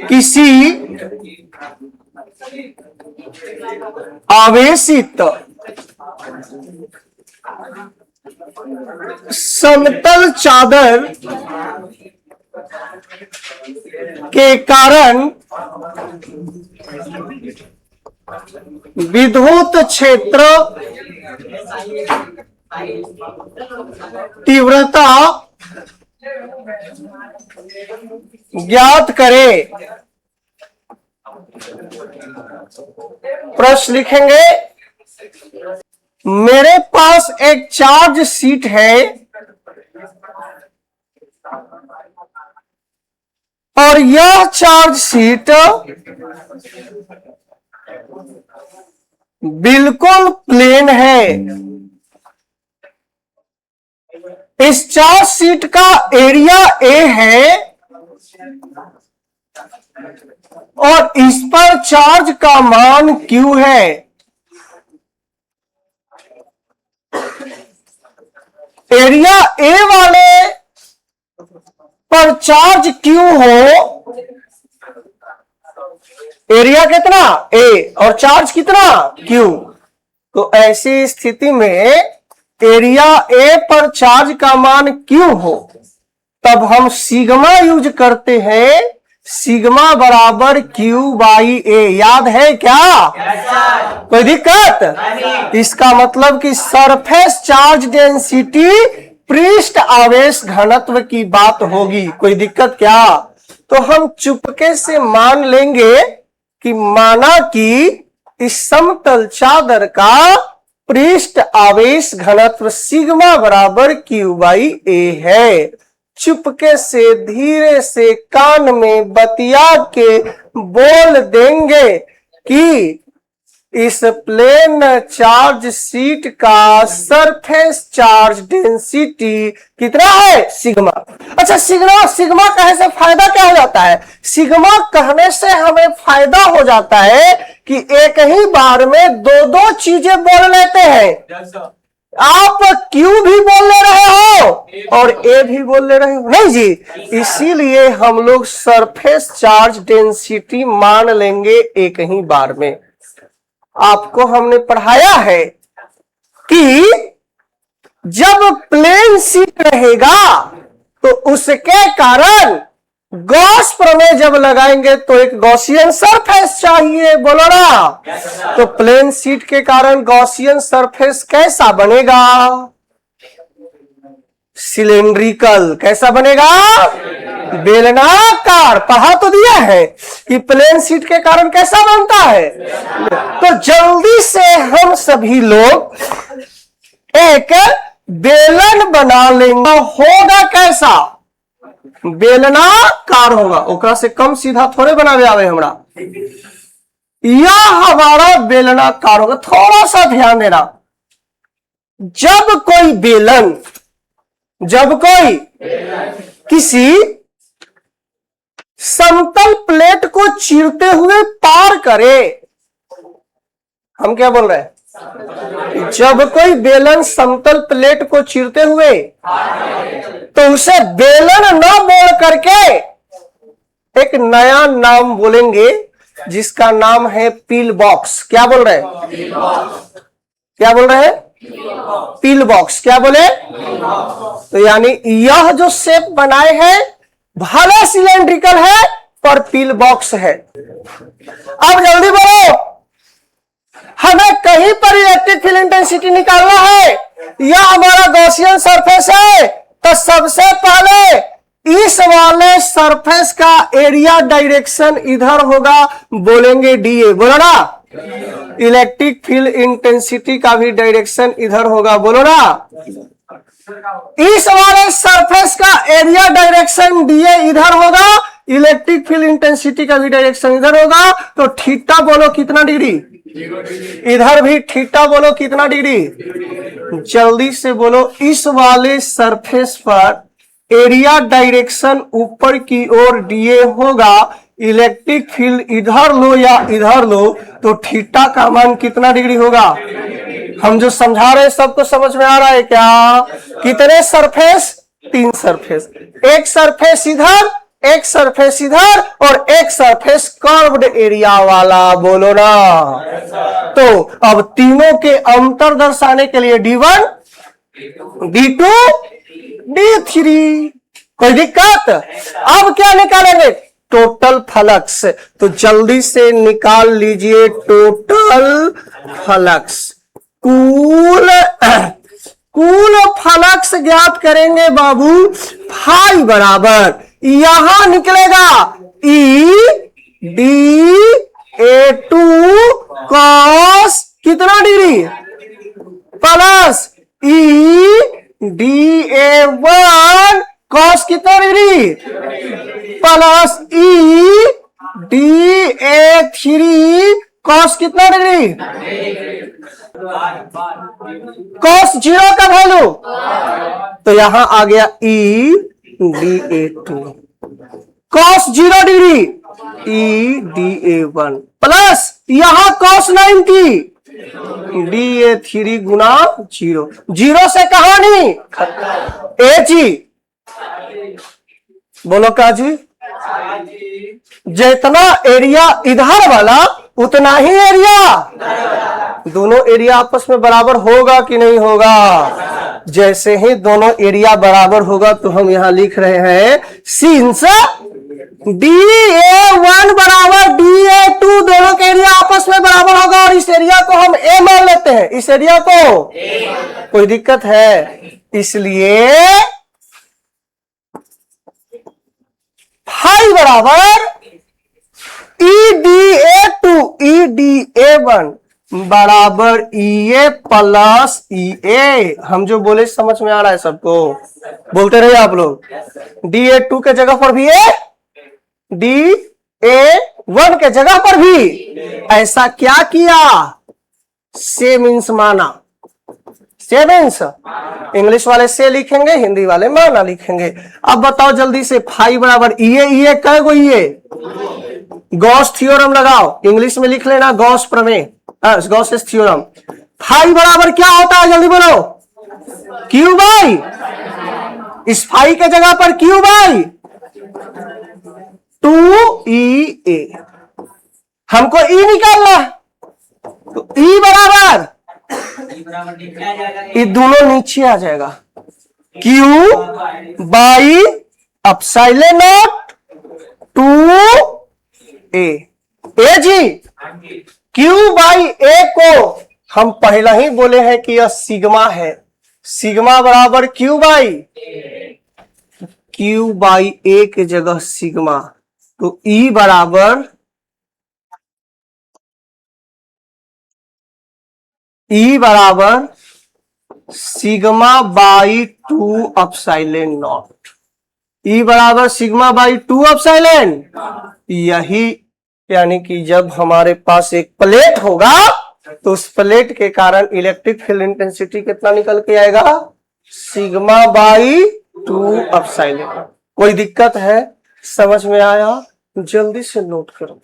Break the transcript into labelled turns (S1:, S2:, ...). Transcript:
S1: किसी आवेशित समतल चादर के कारण विद्युत क्षेत्र तीव्रता ज्ञात करे। प्रश्न लिखेंगे, मेरे पास एक चार्ज शीट है और यह चार्ज शीट बिल्कुल प्लेन है। इस चार्ज शीट का एरिया ए है और इस पर चार्ज का मान क्यू है। एरिया ए वाले पर चार्ज क्यू हो, एरिया कितना ए और चार्ज कितना क्यू, तो ऐसी स्थिति में एरिया ए पर चार्ज का मान क्यू हो, तब हम सिग्मा यूज करते हैं। सिग्मा बराबर क्यू बाई ए, याद है क्या? कोई दिक्कत? इसका मतलब कि सरफेस चार्ज डेंसिटी पृष्ठ आवेश घनत्व की बात होगी। कोई दिक्कत क्या? तो हम चुपके से मान लेंगे कि माना कि इस समतल चादर का पृष्ठ आवेश घनत्व सिग्मा बराबर क्यू बाई ए है। चुपके से धीरे से कान में बतिया के बोल देंगे कि इस प्लेन चार्ज शीट का सरफेस चार्ज डेंसिटी कितना है? सिग्मा। अच्छा, सिग्मा कहने से फायदा क्या हो जाता है? सिग्मा कहने से हमें फायदा हो जाता है कि एक ही बार में दो दो चीजें बोल लेते हैं। आप क्यू भी बोल ले रहे हो और ए भी बोल ले रहे हो, नहीं जी? इसीलिए हम लोग सरफेस चार्ज डेंसिटी मान लेंगे एक ही बार में। आपको हमने पढ़ाया है कि जब प्लेन शीट रहेगा तो उसके कारण गॉस प्रमेय जब लगाएंगे तो एक गॉसियन सरफेस चाहिए, बोलो ना। तो प्लेन शीट के कारण गॉसियन सरफेस कैसा बनेगा? सिलेंड्रिकल। कैसा बनेगा? बेलनाकार। पढ़ा तो दिया है कि प्लेन शीट के कारण कैसा बनता है। तो जल्दी से हम सभी लोग एक बेलन बना लेंगे। होगा कैसा? बेलनाकार होगा। ओकरा से कम सीधा थोड़े बनावे आवे हमरा। यह हमारा बेलनाकार होगा। थोड़ा सा ध्यान देना, जब कोई किसी समतल प्लेट को चीरते हुए पार करे, हम क्या बोल रहे हैं? जब कोई बेलन समतल प्लेट को चीरते हुए, तो उसे बेलन न बोल करके एक नया नाम बोलेंगे जिसका नाम है पील बॉक्स। क्या बोल रहे हैं? क्या बोल रहे हैं? पील बॉक्स। क्या बोले? तो यानी यह जो शेप बनाए हैं भले सिलेंड्रिकल है पर पील बॉक्स है। अब जल्दी बोलो, हमें कहीं पर इलेक्ट्रिक फील्ड इंटेंसिटी निकालना है। यह हमारा गॉसियन सरफेस है, तो सबसे पहले इस वाले सरफेस का एरिया डायरेक्शन इधर होगा, बोलेंगे डीए। बोलो ना। इलेक्ट्रिक फील्ड इंटेंसिटी का भी डायरेक्शन इधर होगा, बोलो ना। इस वाले सरफेस का एरिया डायरेक्शन डीए इधर होगा, इलेक्ट्रिक फील्ड इंटेंसिटी का भी डायरेक्शन इधर होगा। तो थीटा बोलो कितना डिग्री? इधर भी थीटा बोलो कितना डिग्री? जल्दी से बोलो। इस वाले सरफेस पर एरिया डायरेक्शन ऊपर की ओर डीए होगा, इलेक्ट्रिक फील्ड इधर लो या इधर लो, तो थीटा का मान कितना डिग्री होगा? हम जो समझा रहे हैं सबको समझ में आ रहा है क्या? कितने सरफेस? 3 सरफेस। एक सरफेस इधर, एक सरफेस इधर और एक सरफेस कर्व्ड एरिया वाला, बोलो ना। तो अब तीनों के अंतर दर्शाने के लिए D1, D2, D3, कोई दिक्कत? अब क्या निकालेंगे? Total flux. तो जल्दी से निकाल लीजिए टोटल फ्लक्स। कुल फ्लक्स ज्ञात करेंगे बाबू। फाई बराबर यहां निकलेगा ED_A2 cos कितना डिग्री प्लस ED_A1 cos कितना डिग्री प्लस ED_A3 cos कितना डिग्री, cos 0 का वैल्यू, तो यहां आ गया ED_A2 cos 0 degree ED_A1 plus यहां cos 90 DA3 गुना 0, 0 से कहानी ए जी, बोलो का जी? जितना एरिया इधर वाला उतना ही एरिया, दोनों एरिया आपस में बराबर होगा कि नहीं होगा? जैसे ही दोनों एरिया बराबर होगा तो हम यहां लिख रहे हैं सिंस DA1 बराबर DA2, दोनों के एरिया आपस में बराबर होगा और इस एरिया को हम A मान लेते हैं, इस एरिया को। कोई दिक्कत है? इसलिए फाई बराबर EDA2 EDA1 बराबर EA प्लस EA। हम जो बोले समझ में आ रहा है सबको? बोलते रहिए आप लोग। DA2 के जगह पर भी A, DA1 के जगह पर भी। ऐसा क्या किया? से मीन्स माना। से मीन्स इंग्लिश वाले से लिखेंगे, हिंदी वाले माना लिखेंगे। अब बताओ जल्दी से, फाई बराबर EA कै गो EA? गॉस थ्योरम लगाओ, इंग्लिश में लिख लेना गॉस प्रमेय, गॉस थ्योरम। फाई बराबर क्या होता है जल्दी बोलो? Q बाई, इस फाई के जगह पर Q बाई 2EA। हमको E निकालना है, तो E बराबर ये दोनों नीचे आ जाएगा, Q by epsilon naught 2A। ए जी, Q बाई A को हम पहला ही बोले हैं कि यह सिग्मा है। सिग्मा बराबर Q बाई A के जगह सिग्मा, तो E बराबर sigma by 2 epsilon not. E बराबर सिग्मा बाई 2 एप्सिलॉन। यही यानी कि जब हमारे पास एक प्लेट होगा तो उस प्लेट के कारण इलेक्ट्रिक फील्ड इंटेंसिटी कितना निकल के आएगा? Sigma by 2 epsilon. कोई दिक्कत है? समझ में आया? जल्दी से नोट करो।